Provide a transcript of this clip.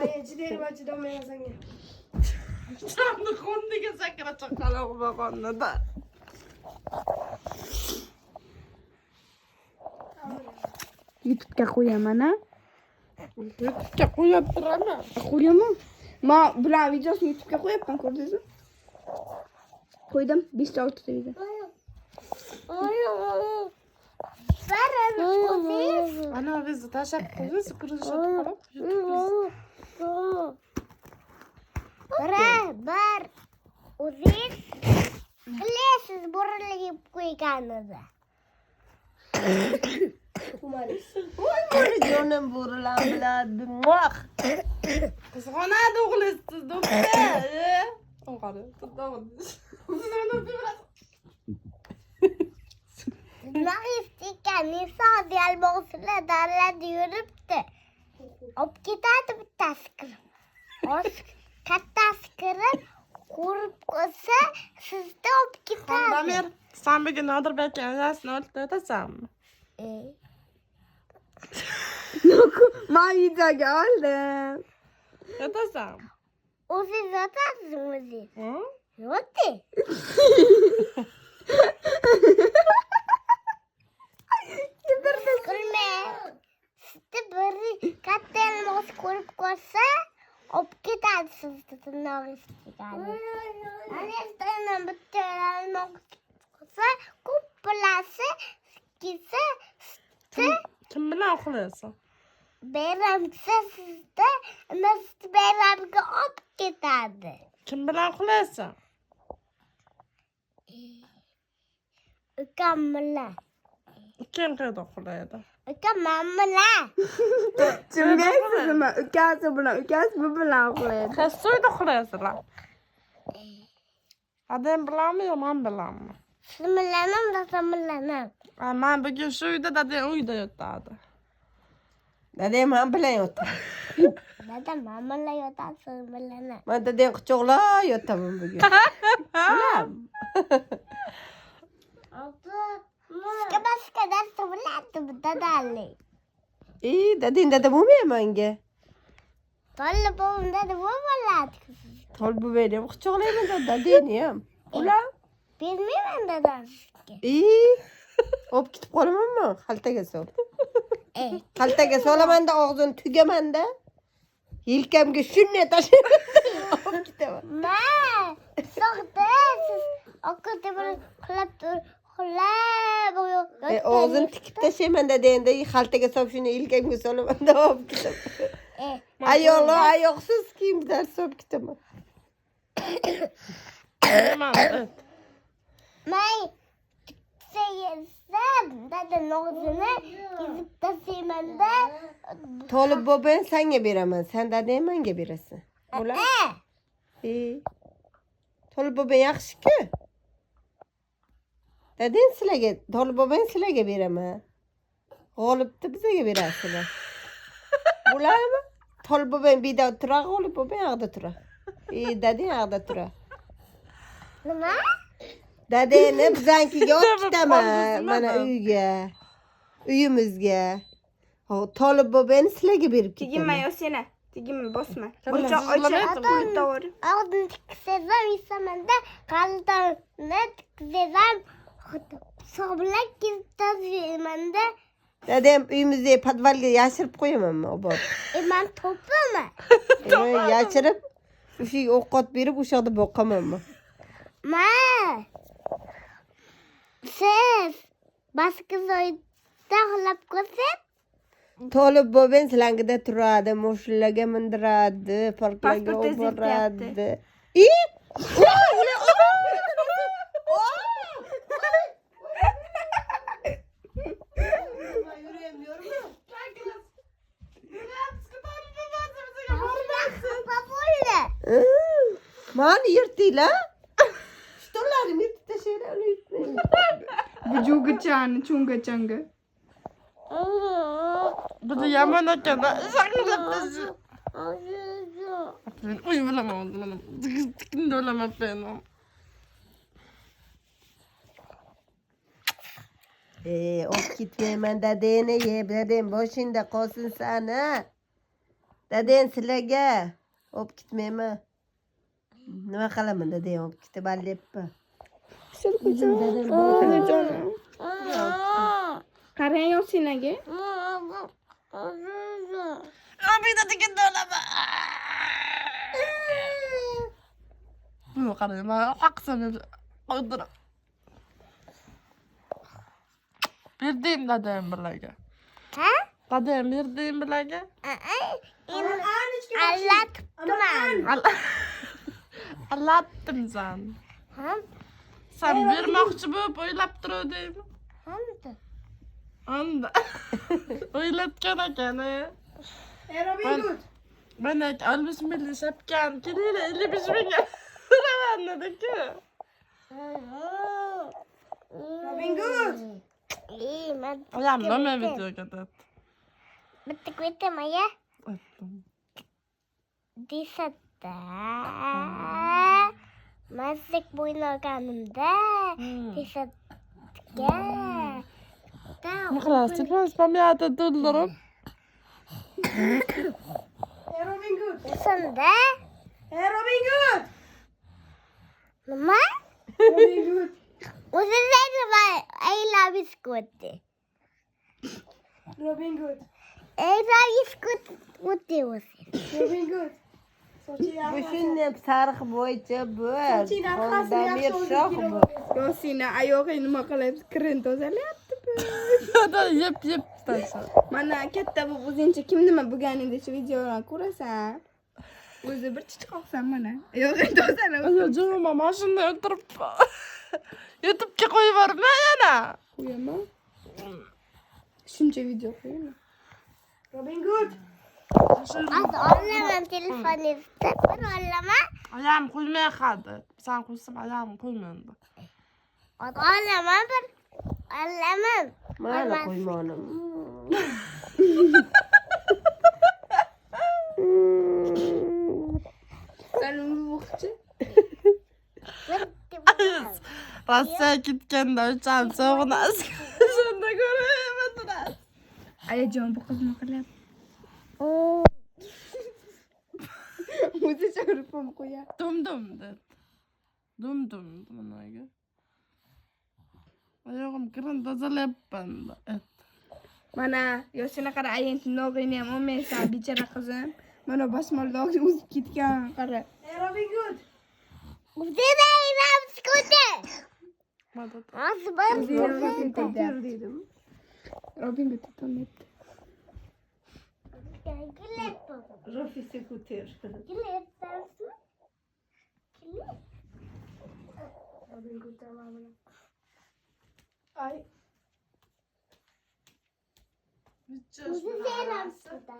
Ay cidden bacı da ben sana. Sandı kondiga sakra çakalı babanla da. YouTube'ga qo'yaman a. YouTube'ga qo'yib turaman. Qo'yaman. Men bular videosini YouTube'ga qo'yapman, ko'rdingizmi? Qo'ydim 5-6 ta video. Ana bizni tashlab qo'ysiz, kurashib qolib. Bir o'zingiz bilasiz burilib qo'yganini. Voy canım vurulan biladim. Muah. Qizg'onadi o'g'lingiz, do'ppi. O'g'ri, do'ppi. Naqistikani sodi alboqsizlar darlarda yuribdi. Olib ketadi bittasi kirib. Kattasi kirib, ko'rib qolsa sizni olib ketadi. Damir, sen bugün Nodirbek akasini olib o'tasanmi? Men videoga oldim. O'tasanmi? O'zingiz yotasizmi o'zingiz? Hı? Yoting. Kulma. Sizni bir katta elmos ko'rib qolsa, olib ketadi sizni tirnog'ingizga. Ana bitta elmos qolsa, ko'p bilasi, ketsa, Kim bilan uxlaysan? bayramsa sizni sizni bayramga olib ketadi. Kim bilan uxlaysan? Ukam bilan. Kim qayerda uxlaydi? Ukam bilan. Tushunmaysizmi? Ukasi bu bilan uxlaydi. Qaysi uyda uxlaysizlar? Adem bilanmi yo men bilanmi? Siz bilanam, dadam bilanam. Men bugün shu uyda, dadam uyda yotadi. Dedem ham bilan yotar. Dadam bilan yotadi, siz bilanam. Men dedem quchoqlab yotaman bugun. Ulam. Sizga boshqa narsa biladimi, dadali? Dedem dada bo'lmayman menga. To'la bo'm dada bu biladi. Tol bu beni quchoqlayman dadani ham. Ulam. Bilmayman dadam sizga. Olib ketib qolamanmi? Xaltaga sol. Xaltaga solamanda og'zini tugamanda. Yelkamga shunday tashlayman. Olib ketaman. Ma, so'qda siz oqda bir qilib tur. Og'zini tikib tashlayman dadanda, xaltaga solib shuni yelkamga solamanda olib ketaman. Ayollar ayoqsiz kiyimlar solib ketaman. May seysem dadam og'zini kesib tashlaymanda. Tolib boben senga beraman, sen dadam menga berasan. Ular? Tolib boben yaxshi-ku. Dadam sizlarga, Tolib boben sizlarga beraman. G'olibni bizga berasizlar. Ularmi? Tolib boben bida o'tira, G'olib boben yoqda tura. Dadam yoqda tura. Nima? Dadani bizankiga olib ketaman, mana uyga. Uyimizga. Tolib boben sizlarga berib Teginma ketaman. yo seni. Teginma, bosma. Tamam, O'choq sizlarga ochib, pul tavor. Og'zini tiksazam, isamanda qaldanni tiksazam, hisoblar kesib tashlaymanda. Dadam uyimizga podvalga yashirib qo'yamanmi, obod. Men to'paman. Yashirib, o'sha ovqat berib, o'sha yerda boqamanmi? Ma. Siz boshqa joyda uxlab qolsangiz, Tolib boben silangida turadi, moshinalarga mindiradi, parklarga Pasport test boradi. Mani yırtıyla. Stollarım yırtı da şeyler yırtmayın. Bujugichani, chunga-changa. Buni yomon ekan. Uy bilaman, mana. Tikindi olaman men. Of gitmeymen dedene ye, dedem boşunda kalsın sana. Daden sizlarga olib ketmaymi? Nima qilaman daden olib ketib allepmi? Qarang Yosinaga. Robingda degan dolama. Bu qarang, men haqsam o'ldirib. Berdim dadam bilaga. Ha? Dadam berdim bilaga. Anlattıman. Anlattım sen. Ham? Sen bermoqchi bo'lib o'ylab turuvdingmi? Hamdı. Anda. O'ylatgan ekan. Robin Hood. Ben almış milli şapkan. Kiriyle 55 bin anladık. Robin Hood. İyi, ben Ayağımda mı video kadar? bittik bittim ya. Disatta. Masik boyun kanımda. Disatta. خلاص تفرز بميات $1. Robin Hood. Sen de? Robin Hood. Mama? Robin Hood. Uzun zaten var. Ayla biskutti. Robin Hood. Ayla biskutti. Mutti olsun. Robin Hood. Sochi Bu shunday tarix bo'yicha bu. Sochining arkasini Damir yaxshi shoh o'zgartirib bu. olgan. Yosina oyog'i nima qilib kirin tozalayapti bu. Hadi yep taşı. Mana katta bu o'zingcha kim nima bo'lganingda shu videolarni ko'rasan. O'zi bir chiqoqsan mana. Oyog'ing tozalab. Çocuğuma maşında öldürüp YouTube'ga koyup verme yana. Qo'yaman. Shuncha video qo'yaman. Robin Hood. Az anlamam telefonu istedim. Anlamam. Ayağım koymaya kaldı. Sen koysan ayağım koymuyordu. Az anlamam ben. Anlamam. Mana qo'ymonim. Sen ulug'chi. Rossiya ketganda uçağım soğuğuna şunda göremediler. Ayajon bu qiz nima qilyapti? O'zi chaqirib qo'yapti. Dum dedi. Dum bunlarga. Ayağım kirin tozalayıp ben de. Et. Mana Yosina qara ayenti nog'ini ham olmaysan bechara qizim. Mana basmalloqni o'zib ketgan qara. Robin Hood. Uzun ayla biskutti. Madad. Az ben. dedim. Robin Hood tanıttı. Gülep baba. Rafisi kutir. Gülep sensin. Gülep. Robin Hood tamamını. Ay. Uzun ayla biskutti.